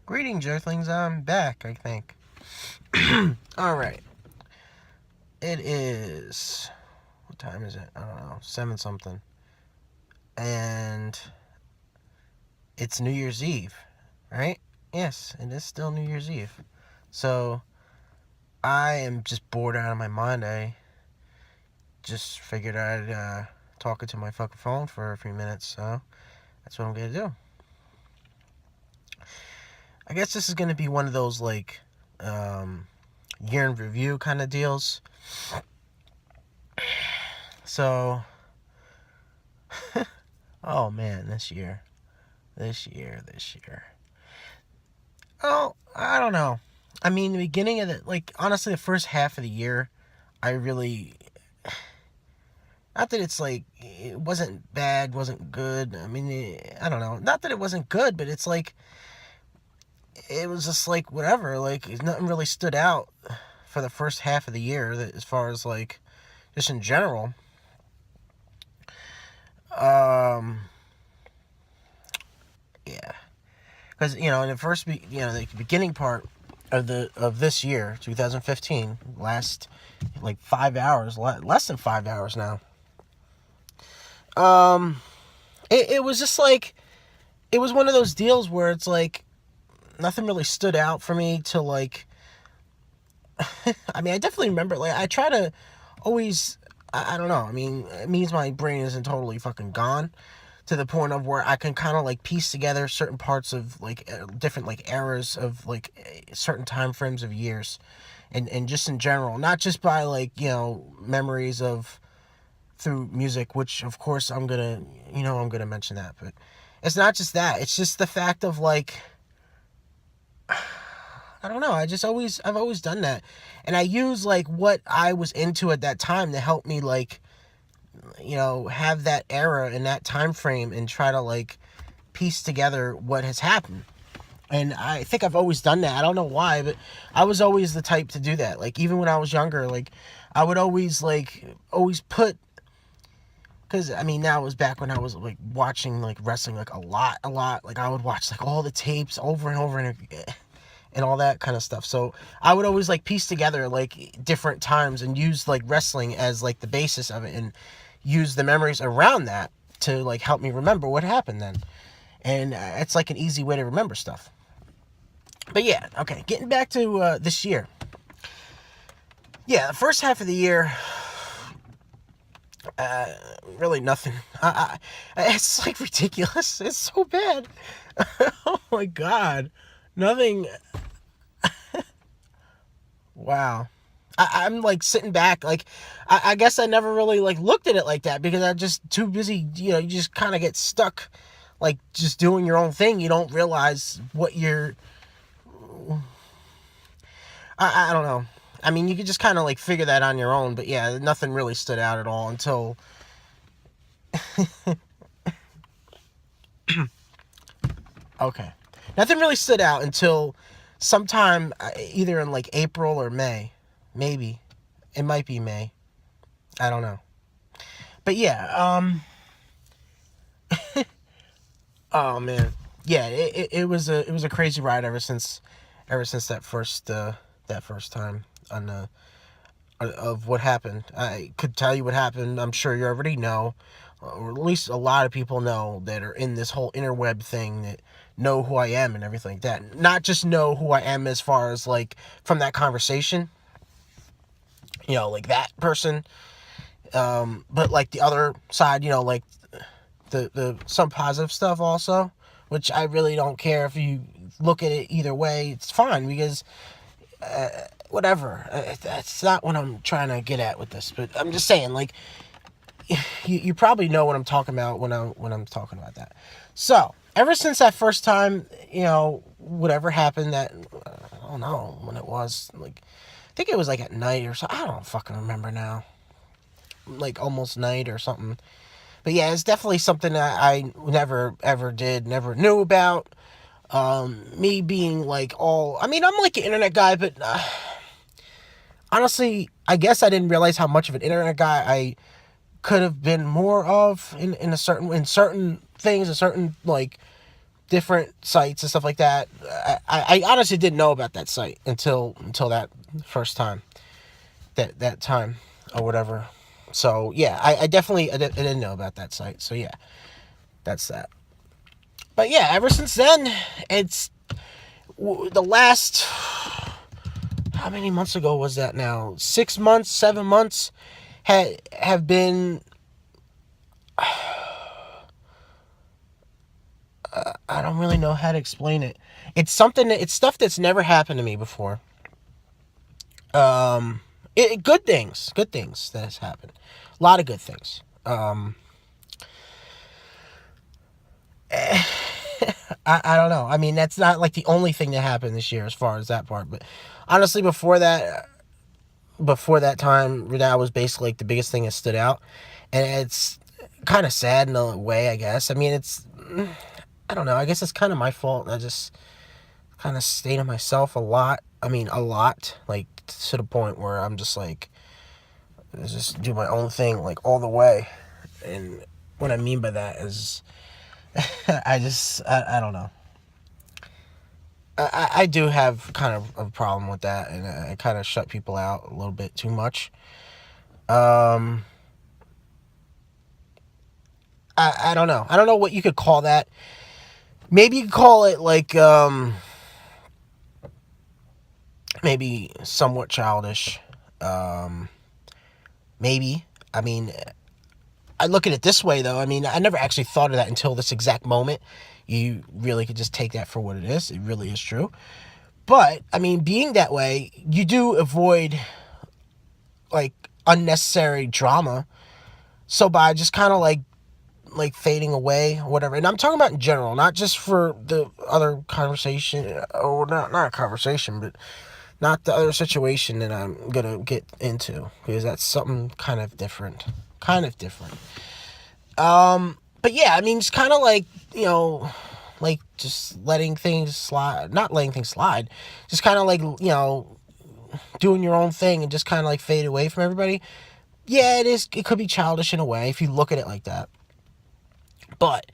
Greetings, Earthlings. I'm back, I think. Alright. It is. What time is it? I don't know. 7 something. And it's New Year's Eve, right? Yes, it is still New Year's Eve. So, I am just bored out of my mind. I just figured I'd talk into my fucking phone for a few minutes, so that's what I'm gonna do. I guess this is gonna be one of those, year in review kind of deals. So, oh man, this year. Oh, I don't know. I mean, the beginning of honestly, the first half of the year, I really, not that it's it wasn't bad, wasn't good. I mean, I don't know. Not that it wasn't good, but it's it was just whatever. Nothing really stood out for the first half of the year as far as just in general. Yeah. Because in the the beginning part of this year, 2015, last 5 hours, less than 5 hours now. It was just it was one of those deals where it's nothing really stood out for me to I mean, I definitely remember, I try to always, I don't know, I mean, it means my brain isn't totally fucking gone to the point of where I can kind of piece together certain parts of different eras of certain time frames of years, and just in general, not just by memories of through music, which of course I'm gonna mention that, but it's not just that. It's just the fact of I don't know. I've always done that, and I use what I was into at that time to help me have that era and that time frame and try to piece together what has happened. And I think I've always done that. I don't know why, but I was always the type to do that. Even when I was younger, I would always always put, because I mean, now it was back when I was watching wrestling a lot. I would watch all the tapes over and over and all that kind of stuff. So I would always piece together different times and use wrestling as the basis of it, and use the memories around that to help me remember what happened then. And it's an easy way to remember stuff. But yeah, okay, getting back to this year. Yeah, the first half of the year, really nothing. It's ridiculous. It's so bad. Oh my god. Nothing. Wow. I'm sitting back, I guess I never really looked at it like that, because I'm just too busy. You just kind of get stuck just doing your own thing. You don't realize what you're, I don't know. I mean, you could just kind of figure that on your own, but yeah, nothing really stood out at all until okay. Nothing really stood out until sometime either in April or May. Maybe. It might be May. I don't know. But yeah, oh man. Yeah, it was a crazy ride ever since that first time on of what happened. I could tell you what happened. I'm sure you already know, or at least a lot of people know that are in this whole interweb thing, that know who I am and everything like that. Not just know who I am as far as from that conversation, that person, but the other side, the some positive stuff also, which I really don't care if you look at it either way. It's fine, because whatever. That's not what I'm trying to get at with this, but I'm just saying, you probably know what I'm talking about when I'm talking about that. So ever since that first time, whatever happened, that I don't know when it was. I think it was at night or something. I don't fucking remember now. Almost night or something. But yeah, it's definitely something that I never ever did, never knew about. Me being all, I mean, I'm an internet guy, but honestly, I guess I didn't realize how much of an internet guy I could have been more of in certain things, in certain different sites and stuff like that. I honestly didn't know about that site until that first time, that time or whatever. So yeah, I definitely I didn't know about that site. So yeah, that's that. But yeah, ever since then, it's the last, how many months ago was that now? 6 months, 7 months have been, I don't really know how to explain it. It's it's stuff that's never happened to me before. Good things that has happened. A lot of good things. I don't know. I mean, that's not like the only thing that happened this year as far as that part. But honestly, before that time, that was basically like the biggest thing that stood out. And it's kind of sad in a way, I guess. I mean, I don't know. I guess it's kind of my fault. I just kind of stay to myself a lot. I mean, a lot. Like, to the point where I'm just like, just do my own thing, like, all the way. And what I mean by that is, I don't know. I do have kind of a problem with that, and I kind of shut people out a little bit too much. I don't know. I don't know what you could call that. Maybe you could call it like, maybe somewhat childish. Maybe. I mean, I look at it this way, though. I mean, I never actually thought of that until this exact moment. You really could just take that for what it is. It really is true. But, I mean, being that way, you do avoid, like, unnecessary drama. So by just kind of, like fading away or whatever. And I'm talking about in general, not just for the other conversation, or not a conversation, but not the other situation that I'm going to get into, because that's something kind of different. But yeah, I mean, it's kind of like, like just letting things slide, not letting things slide, just kind of like, doing your own thing and just kind of like fade away from everybody. Yeah, it could be childish in a way if you look at it like that. But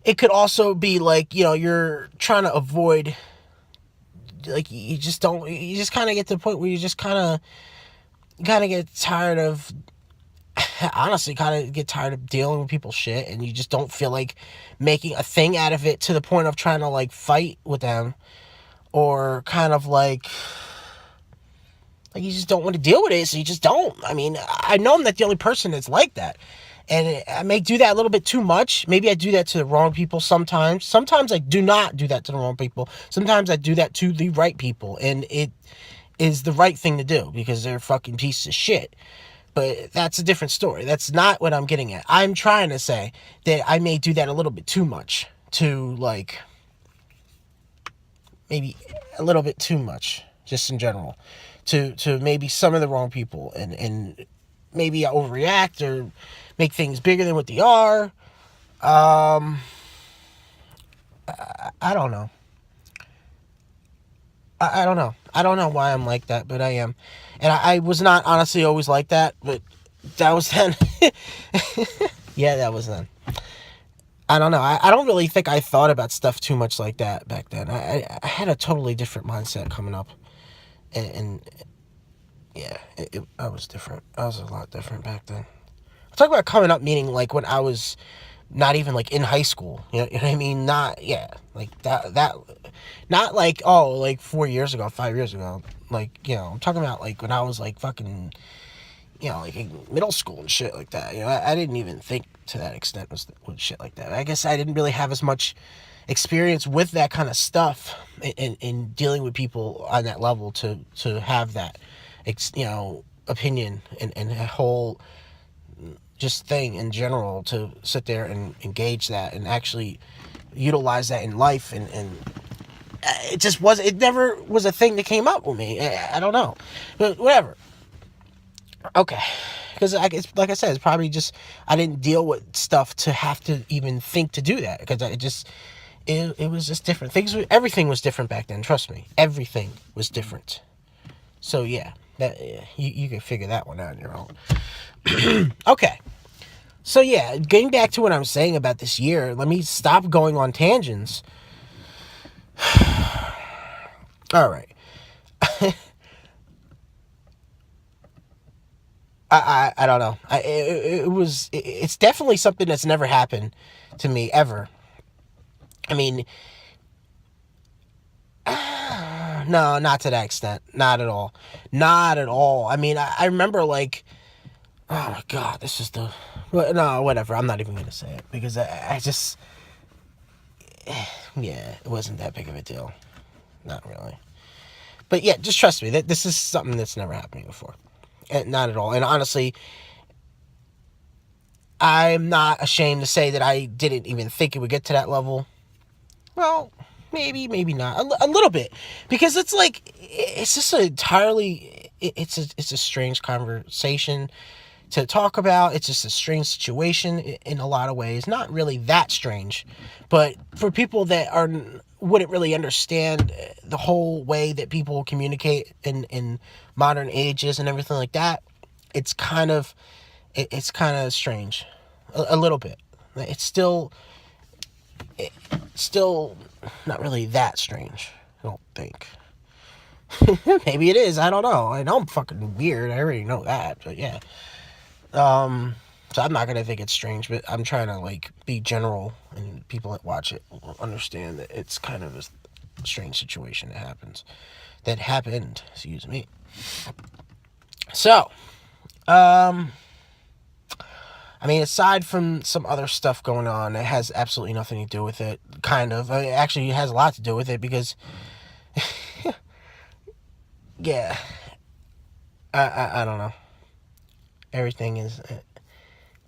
it could also be like, you're trying to avoid, like, you just kind of get to the point where you just kind of get tired of, honestly, kind of get tired of dealing with people's shit, and you just don't feel like making a thing out of it to the point of trying to, like, fight with them, or kind of like you just don't want to deal with it, so you just don't. I mean, I know I'm not the only person that's like that. And I may do that a little bit too much. Maybe I do that to the wrong people sometimes. Sometimes I do not do that to the wrong people. Sometimes I do that to the right people. And it is the right thing to do, because they're fucking pieces of shit. But that's a different story. That's not what I'm getting at. I'm trying to say that I may do that a little bit too much. To, like, maybe a little bit too much, just in general. To maybe some of the wrong people. And maybe I overreact or make things bigger than what they are. I don't know. I don't know. I don't know why I'm like that, but I am. And I was not honestly always like that, but that was then. Yeah, that was then. I don't know. I don't really think I thought about stuff too much like that back then. I had a totally different mindset coming up. And yeah, I was different. I was a lot different back then. I'm talking about coming up, meaning like when I was not even like in high school. You know what I mean? Not, yeah, like that, not like, oh, like 4 years ago, 5 years ago. Like, I'm talking about like when I was like fucking, like in middle school and shit like that. I didn't even think to that extent with shit like that. I guess I didn't really have as much experience with that kind of stuff in dealing with people on that level to have that, opinion and a whole just thing in general, to sit there and engage that and actually utilize that in life. And it never was a thing that came up with me. I don't know, but whatever. Okay. Because like I said, it's probably just I didn't deal with stuff to have to even think to do that, because it was just different. Everything was different back then. Trust me, everything was different. So yeah, that you can figure that one out on your own. Okay, so yeah, getting back to what I'm saying about this year, let me stop going on tangents All right. I don't know. It's definitely something that's never happened to me ever. I mean, no, not to that extent. Not at all. Not at all. I mean, I remember like, oh my god, this is the, well, no, whatever. I'm not even gonna say it because I just, yeah, it wasn't that big of a deal. Not really. But yeah, just trust me. That this is something that's never happened to me before. Not at all. And honestly, I'm not ashamed to say that I didn't even think it would get to that level. Well, maybe not. A little bit. Because it's like, it's just an entirely, it's a strange conversation to talk about. It's just a strange situation in a lot of ways. Not really that strange. But for people that wouldn't really understand the whole way that people communicate in modern ages and everything like that, it's kind of strange, a little bit. It's still not really that strange, I don't think. Maybe it is. I don't know. I know I'm fucking weird. I already know that, but yeah. So I'm not gonna think it's strange, but I'm trying to like be general, and people that watch it will understand that it's kind of a strange situation that happened. Excuse me. So, I mean, aside from some other stuff going on, it has absolutely nothing to do with it. Kind of. Actually, it has a lot to do with it because, yeah, I don't know. Everything is,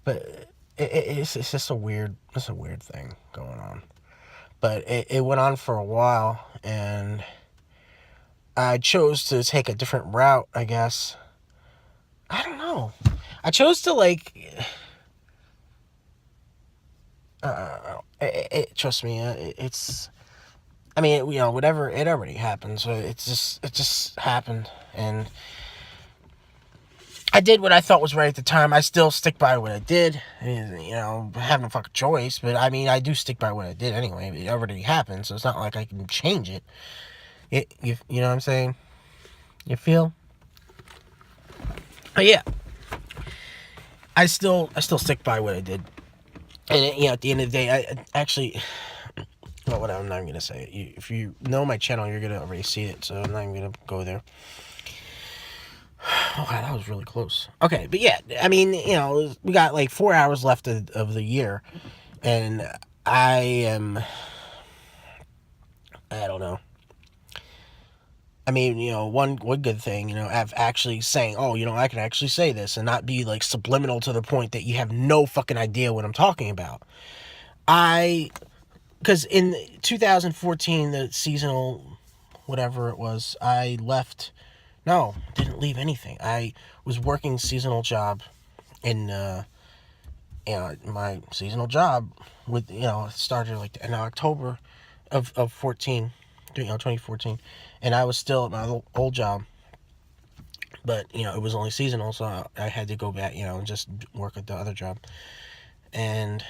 but it's just it's a weird thing going on. But it went on for a while, and I chose to take a different route, I guess. I don't know. I chose to like. Trust me, it's. I mean, whatever. It already happened, so it just happened, and I did what I thought was right at the time. I still stick by what I did. I have no fucking choice, but I mean, I do stick by what I did anyway. It already happened, so it's not like I can change it. You know what I'm saying? You feel? But yeah, I still stick by what I did, and at the end of the day, I actually. Well, what I'm not even gonna say. If you know my channel, you're gonna already see it, so I'm not even gonna go there. Oh, wow, that was really close. Okay, but yeah, I mean, we got like 4 hours left of the year, and I don't know. I mean, one good thing, I've actually saying, oh, I can actually say this and not be like subliminal to the point that you have no fucking idea what I'm talking about. Because in 2014, the seasonal, whatever it was, I left. No, didn't leave anything. I was working seasonal job in my seasonal job with started like in October of 14, 2014, and I was still at my old job, but it was only seasonal, so I had to go back and just work at the other job, and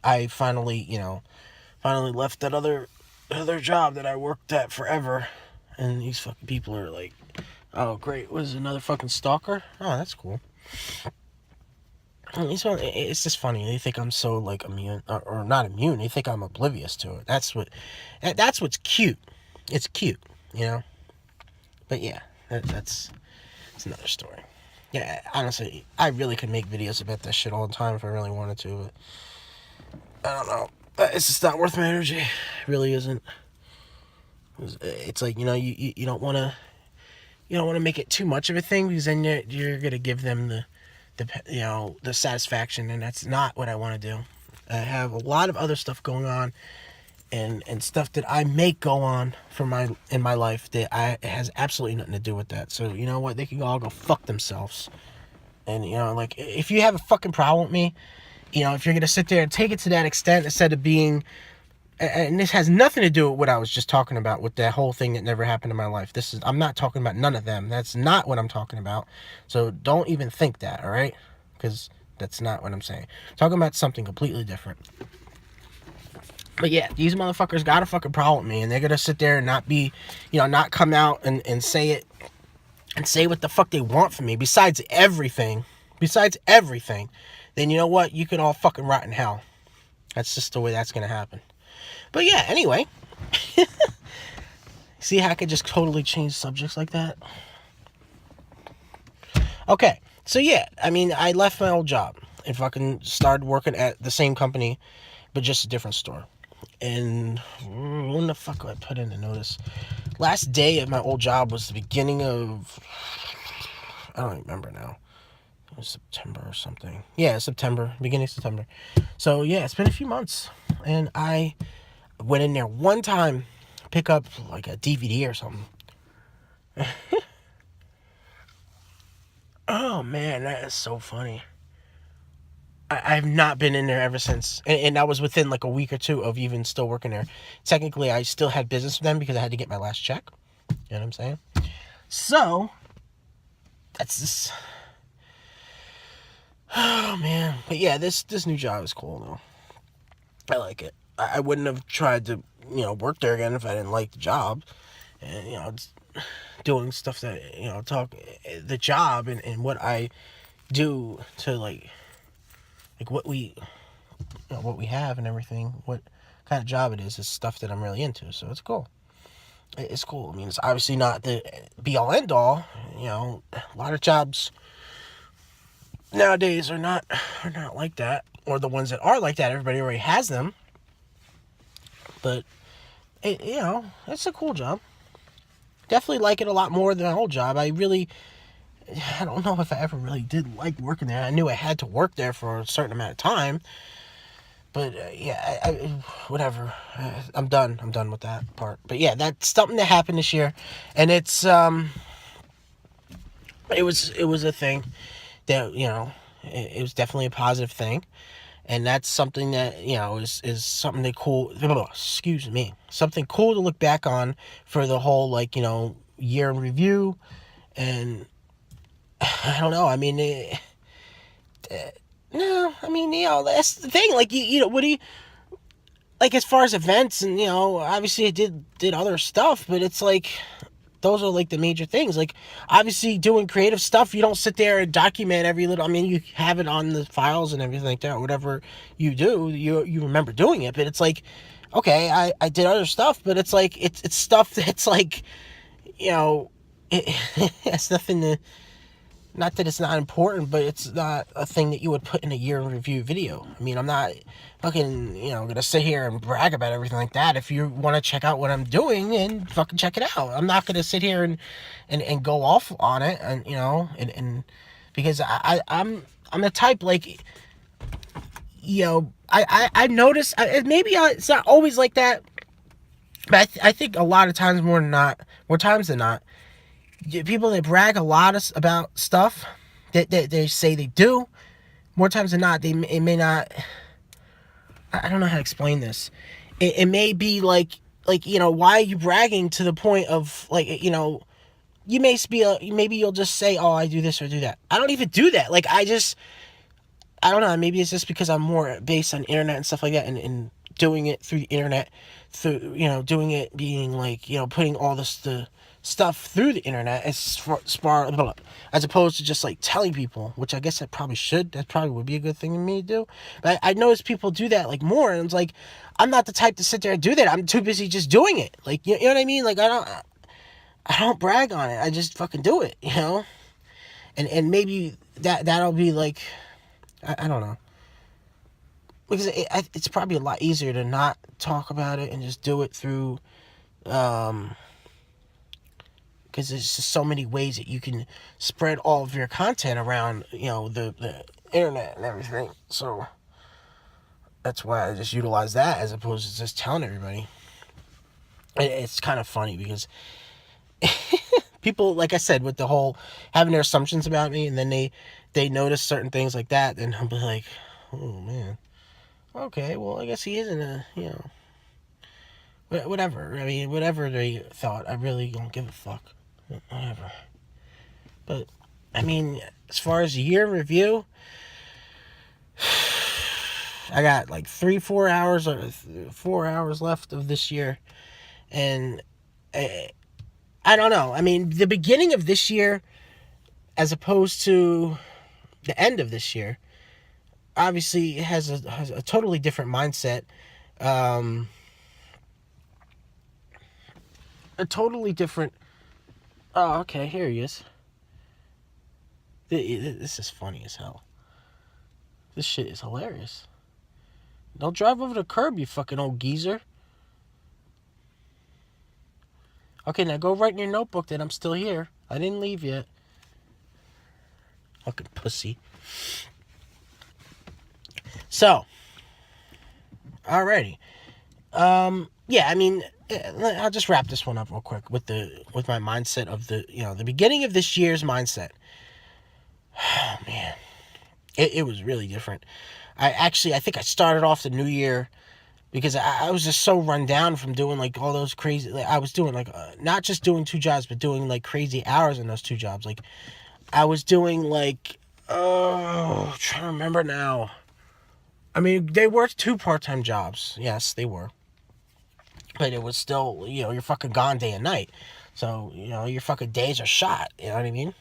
I finally left that other job that I worked at forever, and these fucking people are like, oh great, was another fucking stalker? Oh, that's cool. It's just funny. They think I'm so like immune, or not immune. They think I'm oblivious to it. That's what's cute. It's cute, But yeah, that's another story. Yeah, honestly, I really could make videos about that shit all the time if I really wanted to. But I don't know. It's just not worth my energy. It really isn't. It's like you don't want to make it too much of a thing, because then you're gonna give them the satisfaction, and that's not what I want to do. I have a lot of other stuff going on, and stuff that I make go on in my life that it has absolutely nothing to do with that. So you know what? They can all go fuck themselves. And like, if you have a fucking problem with me, if you're gonna sit there and take it to that extent instead of being. And this has nothing to do with what I was just talking about with that whole thing that never happened in my life. I'm not talking about none of them. That's not what I'm talking about. So don't even think that, all right? Because that's not what I'm saying. I'm talking about something completely different. But yeah, these motherfuckers got a fucking problem with me, and they're gonna sit there and not be, not come out and say it and say what the fuck they want from me. Besides everything, then you know what? You can all fucking rot in hell. That's just the way that's gonna happen. But yeah, anyway. See how I could just totally change subjects like that? Okay, so yeah, I mean, I left my old job and fucking started working at the same company, but just a different store. And when the fuck do I put in the notice? Last day of my old job was the beginning of, I don't remember now. It was September or something. Yeah, September, beginning of September. So yeah, it's been a few months, and I went in there one time, pick up like a DVD or something. Oh man, that is so funny. I've not been in there ever since, and that was within like a week or two of even still working there. Technically, I still had business with them because I had to get my last check. You know what I'm saying? So that's this. Oh man, but yeah, this new job is cool though. I like it. I wouldn't have tried to work there again if I didn't like the job, and doing stuff that talk the job and what I do to like what we what we have and everything, what kind of job it is stuff that I'm really into. So it's cool. It's cool. I mean, it's obviously not the be all end all. A lot of jobs nowadays are not like that, or the ones that are like that, everybody already has them. But it's a cool job. Definitely like it a lot more than my old job. I don't know if I ever really did like working there. I knew I had to work there for a certain amount of time. But yeah, I whatever. I'm done. I'm done with that part. But yeah, that's something that happened this year, and it's it was a thing that it was definitely a positive thing, and that's something that is something that cool. Excuse me, something cool to look back on for the whole year in review, and I don't know. I mean, no, I mean that's the thing. Like what do you like as far as events and obviously I did other stuff, but it's like those are like the major things. Like obviously doing creative stuff, you don't sit there and document every little. I mean, you have it on the files and everything like that. Whatever you do, you remember doing it. But it's like, okay, I did other stuff, but it's like it's stuff that's like, it has nothing to. Not that it's not important, but it's not a thing that you would put in a year in review video. I mean, I'm not fucking, gonna sit here and brag about everything like that. If you want to check out what I'm doing, and fucking check it out. I'm not gonna sit here and go off on it, and and because I'm the type like, I notice maybe it's not always like that, but I think a lot of times more times than not. People that brag a lot about stuff that they say they do, more times than not, it may not. I don't know how to explain this. It may be like why are you bragging to the point of like you may be maybe you'll just say, oh, I do this or do that. I don't even do that. Like I don't know. Maybe it's just because I'm more based on internet and stuff like that, and doing it through the internet, through doing it being like putting all the stuff through the internet as opposed to just like telling people, which I guess that probably would be a good thing for me to do. But I notice people do that like more, and it's like I'm not the type to sit there and do that. I'm too busy just doing it. Like you know what I mean? Like I don't brag on it. I just fucking do it, and maybe that'll be like I don't know, because it's probably a lot easier to not talk about it and just do it through because there's just so many ways that you can spread all of your content around, the internet and everything. So that's why I just utilize that as opposed to just telling everybody. It's kind of funny because people, like I said, with the whole having their assumptions about me, and then they notice certain things like that, then I'll be like, oh man, okay, well I guess he isn't whatever. I mean, whatever they thought, I really don't give a fuck. Whatever. But I mean, as far as a year review, I got like 3-4 hours or 4 hours left of this year, and I don't know. I mean, the beginning of this year, as opposed to the end of this year, obviously it has a totally different mindset. Um, a totally different. Oh, okay, here he is. This is funny as hell. This shit is hilarious. Don't drive over the curb, you fucking old geezer. Okay, now go write in your notebook that I'm still here. I didn't leave yet. Fucking pussy. So, alrighty. Yeah, I mean, I'll just wrap this one up real quick with my mindset of the beginning of this year's mindset. Oh man, it was really different. I think I started off the new year because I was just so run down from doing like all those crazy. Like, I was doing like not just doing 2 jobs, but doing like crazy hours in those 2 jobs. Like I was doing like I'm trying to remember now. I mean, they were 2 part-time jobs. Yes, they were. But it was still, you're fucking gone day and night. So, your fucking days are shot. You know what I mean?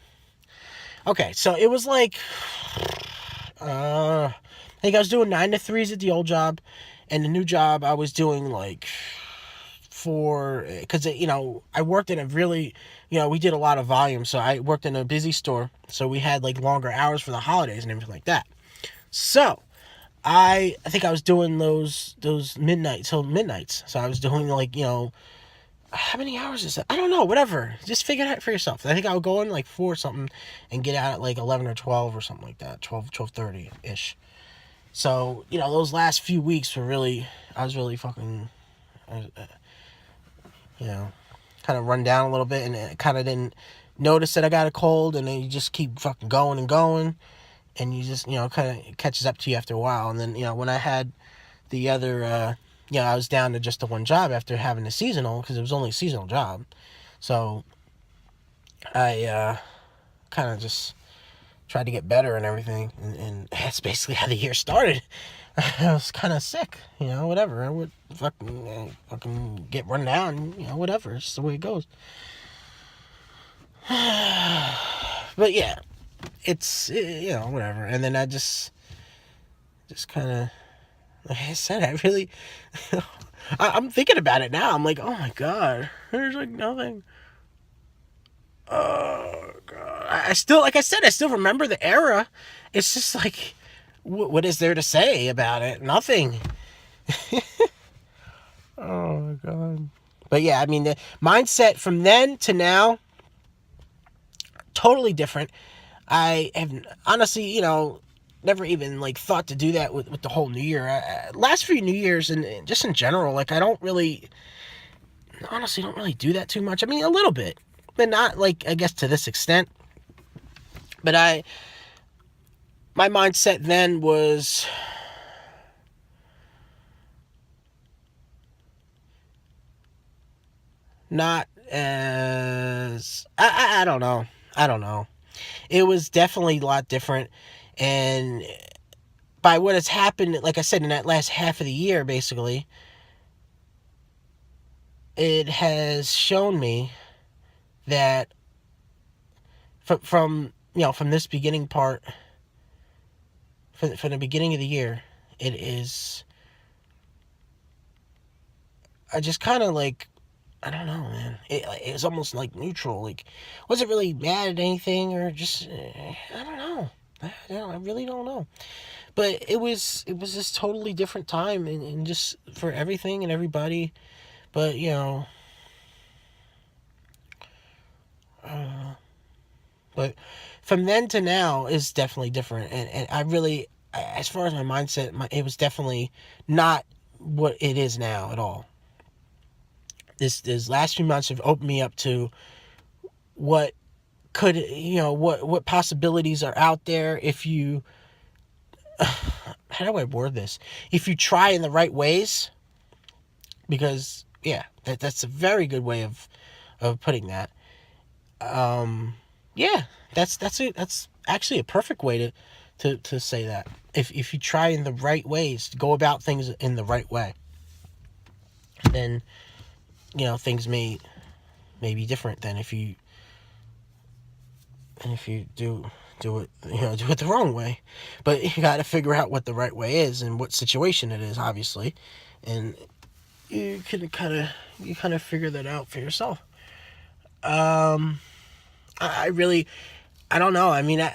Okay, so it was like, I think I was doing 9 to 3s at the old job. And the new job, I was doing like because, I worked in a really, we did a lot of volume. So I worked in a busy store. So we had like longer hours for the holidays and everything like that. So I think I was doing those midnights. So I was doing like, how many hours is that? I don't know, whatever. Just figure it out for yourself. I think I would go in like 4 or something and get out at like 11 or 12 or something like that. 12:30-ish. So, those last few weeks were really, I was really fucking, kind of run down a little bit, and I kind of didn't notice that I got a cold, and then you just keep fucking going and going, and you just, kind of catches up to you after a while. And then, when I had the other, I was down to just the 1 job after having the seasonal, because it was only a seasonal job. So I kind of just tried to get better and everything, and that's basically how the year started. I was kind of sick, whatever. I would fucking get run down, whatever. It's just the way it goes. But yeah, it's, whatever. And then I just kind of, like I said, I really, I'm thinking about it now. I'm like, oh my God, there's like nothing. Oh God, I still, like I said, I still remember the era. It's just like, what is there to say about it? Nothing. Oh my God. But yeah, I mean, the mindset from then to now, totally different. I have honestly, never even like thought to do that with the whole New Year. Last few New Years and just in general, like I don't really do that too much. I mean, a little bit, but not like, I guess, to this extent. But my mindset then was not as, I don't know. It was definitely a lot different. And by what has happened, like I said, in that last half of the year, basically, it has shown me that from this beginning part, from the beginning of the year, it is, I just kind of like, I don't know, man. It was almost like neutral. Like, wasn't really mad at anything, or just, I don't know. I really don't know. But it was this totally different time, and just for everything and everybody. But, but from then to now is definitely different. And I really, as far as my mindset, it was definitely not what it is now at all. This last few months have opened me up to what could, what possibilities are out there if you, how do I word this? If you try in the right ways, because yeah, that's a very good way of putting that. Yeah, that's actually a perfect way to say that. If you try in the right ways, to go about things in the right way, then, things may be different than if you do it the wrong way. But you got to figure out what the right way is and what situation it is, obviously, and you can kind of figure that out for yourself. I really, I don't know. I mean,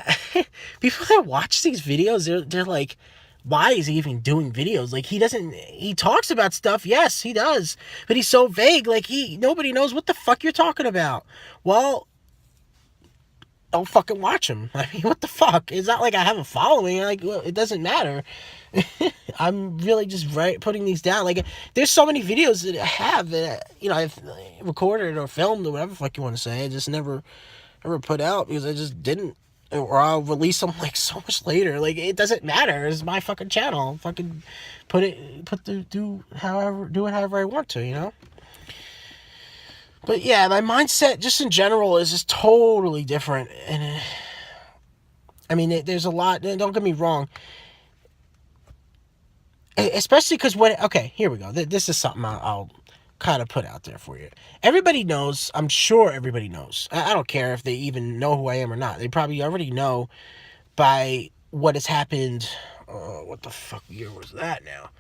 people that watch these videos, they're like, why is he even doing videos? Like, he talks about stuff. Yes, he does. But he's so vague. Like, nobody knows what the fuck you're talking about. Well, don't fucking watch him. I mean, what the fuck? It's not like I have a following. Like, well, it doesn't matter. I'm really just putting these down. Like, there's so many videos that I have that, I've recorded or filmed or whatever the fuck you want to say. I just never put out because I just didn't. Or I'll release them like so much later. Like, it doesn't matter. It's my fucking channel. I'll fucking do it however I want to, But yeah, my mindset just in general is just totally different. And I mean, there's a lot. Don't get me wrong. Especially because okay, here we go. This is something I'll kind of put out there for you. Everybody knows. I'm sure everybody knows. I don't care if they even know who I am or not. They probably already know by what has happened. What the fuck year was that now?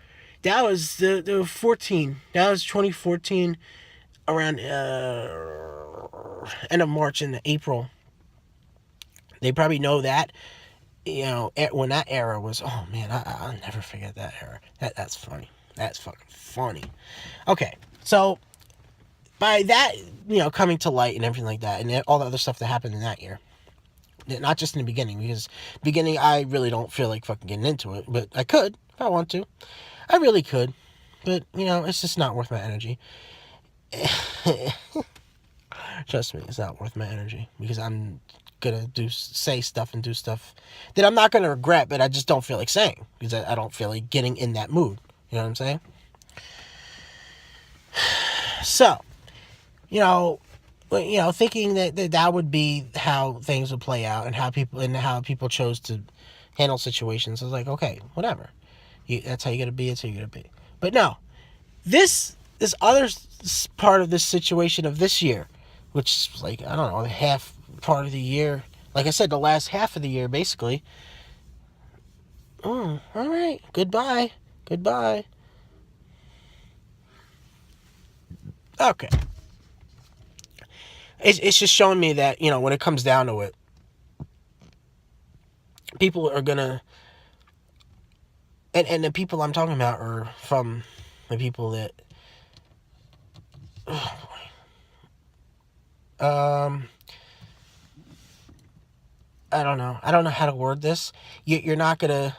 That was the 14. That was 2014. Around end of March and April. They probably know that, when that era was, oh man, I'll never forget that era. That's funny. That's fucking funny. Okay, so by that, coming to light and everything like that, and all the other stuff that happened in that year, not just in the beginning, because beginning I really don't feel like fucking getting into it, but I could if I want to. I really could, but it's just not worth my energy. Trust me, it's not worth my energy because I'm gonna say stuff and do stuff that I'm not gonna regret, but I just don't feel like saying because I don't feel like getting in that mood. You know what I'm saying? So, thinking that would be how things would play out and how people chose to handle situations. I was like, okay, whatever. That's how you gotta be. That's how you gotta be. But no, this other part of this situation of this year, which is like, I don't know, the half part of the year, like I said, the last half of the year, basically. All right, goodbye. Okay. It's just showing me that, when it comes down to it, people are gonna, and the people I'm talking about are from the people that, oh boy. I don't know how to word this. You're not gonna,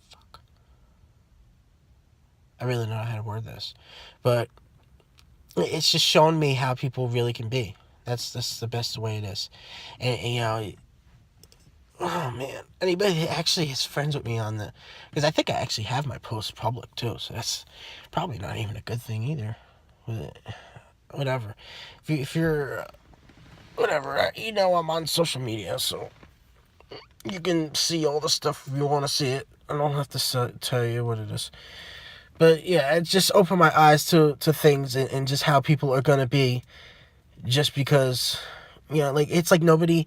fuck. I really don't know how to word this, but it's just showing me how people really can be. That's the best way it is. And oh man, anybody that actually is friends with me on because I think I actually have my posts public too, so that's probably not even a good thing either. Whatever. If you're whatever, I'm on social media, so you can see all the stuff if you want to see it. I don't have to tell you what it is. But yeah, it just opened my eyes to things and just how people are gonna be, just because, like, it's like nobody,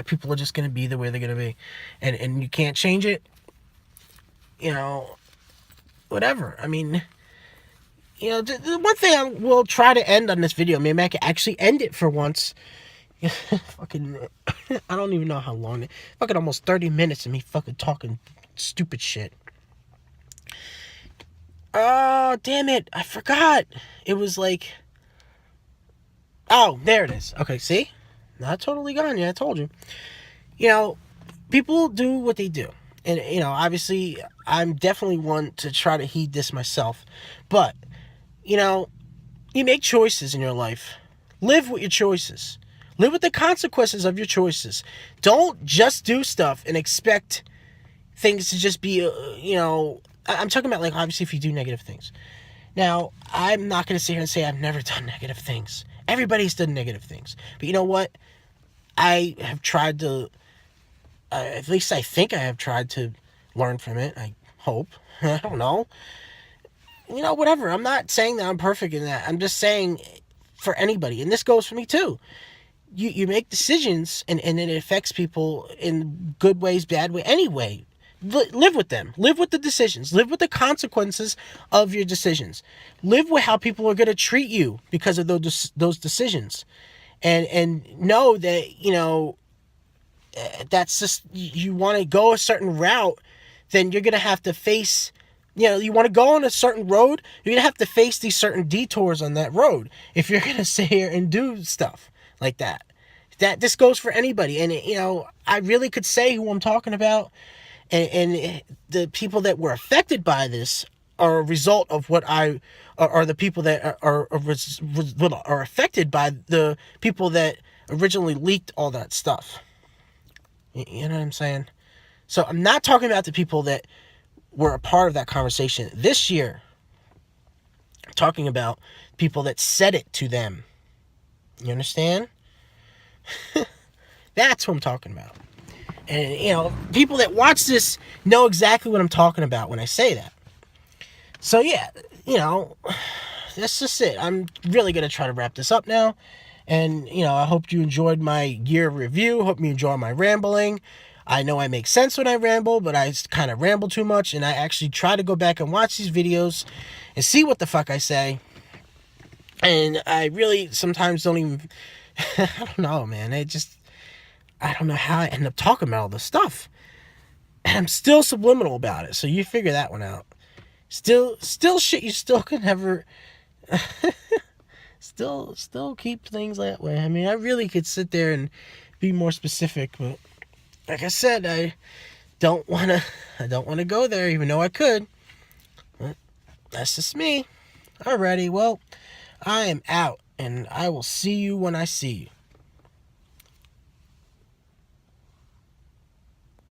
people are just gonna be the way they're gonna be, and you can't change it. Whatever. I mean, the one thing I will try to end on this video, maybe I can actually end it for once. Fucking, I don't even know how long. Fucking almost 30 minutes of me fucking talking stupid shit. Oh, damn it. I forgot. It was like, oh, there it is. Okay, see? Not totally gone yet, I told you. People do what they do. And, obviously, I'm definitely one to try to heed this myself. But, you make choices in your life. Live with your choices. Live with the consequences of your choices. Don't just do stuff and expect things to just be, I'm talking about, like, obviously if you do negative things. Now, I'm not going to sit here and say I've never done negative things. Everybody's done negative things. But you know what? I have tried to, at least I think I have tried to learn from it. I hope. I don't know. Whatever. I'm not saying that I'm perfect in that. I'm just saying for anybody, and this goes for me too. You make decisions, and it affects people in good ways, bad way, anyway. Live with them. Live with the decisions. Live with the consequences of your decisions. Live with how people are going to treat you because of those decisions. And know that, that's just, you want to go a certain route, then you're going to have to face, you want to go on a certain road, you're going to have to face these certain detours on that road if you're going to sit here and do stuff like that. This goes for anybody. And, I really could say who I'm talking about. And the people that were affected by this are a result of what are the people that are affected by the people that originally leaked all that stuff. You know what I'm saying? So I'm not talking about the people that were a part of that conversation this year. I'm talking about people that said it to them. You understand? That's what I'm talking about. And, people that watch this know exactly what I'm talking about when I say that. So, yeah, that's just it. I'm really going to try to wrap this up now. And, I hope you enjoyed my year review. Hope you enjoy my rambling. I know I make sense when I ramble, but I kind of ramble too much. And I actually try to go back and watch these videos and see what the fuck I say. And I really sometimes don't even... I don't know, man. I don't know how I end up talking about all this stuff. And I'm still subliminal about it, so you figure that one out. Still shit you still can never... still keep things that way. I mean, I really could sit there and be more specific, but like I said, I don't want to go there, even though I could. But that's just me. Alrighty, well, I am out, and I will see you when I see you.